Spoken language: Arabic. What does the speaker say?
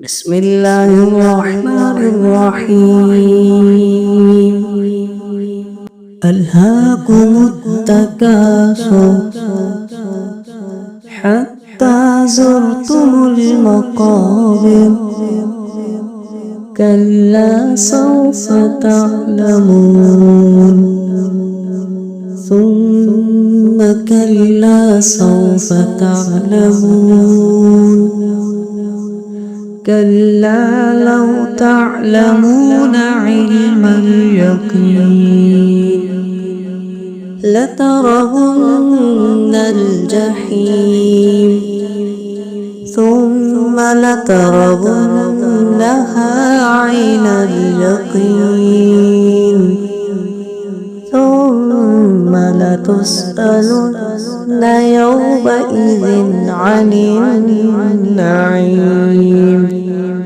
بسم الله الرحمن الرحيم. ألهاكم التكاثر حتى زرتم المقابر كلا سوف تعلمون ثم كلا سوف تعلمون كلا لو تعلمون علم اليقين لترون الجحيم ثم لترونها عين اليقين ثم لتسألن يومئذ عن النعيم.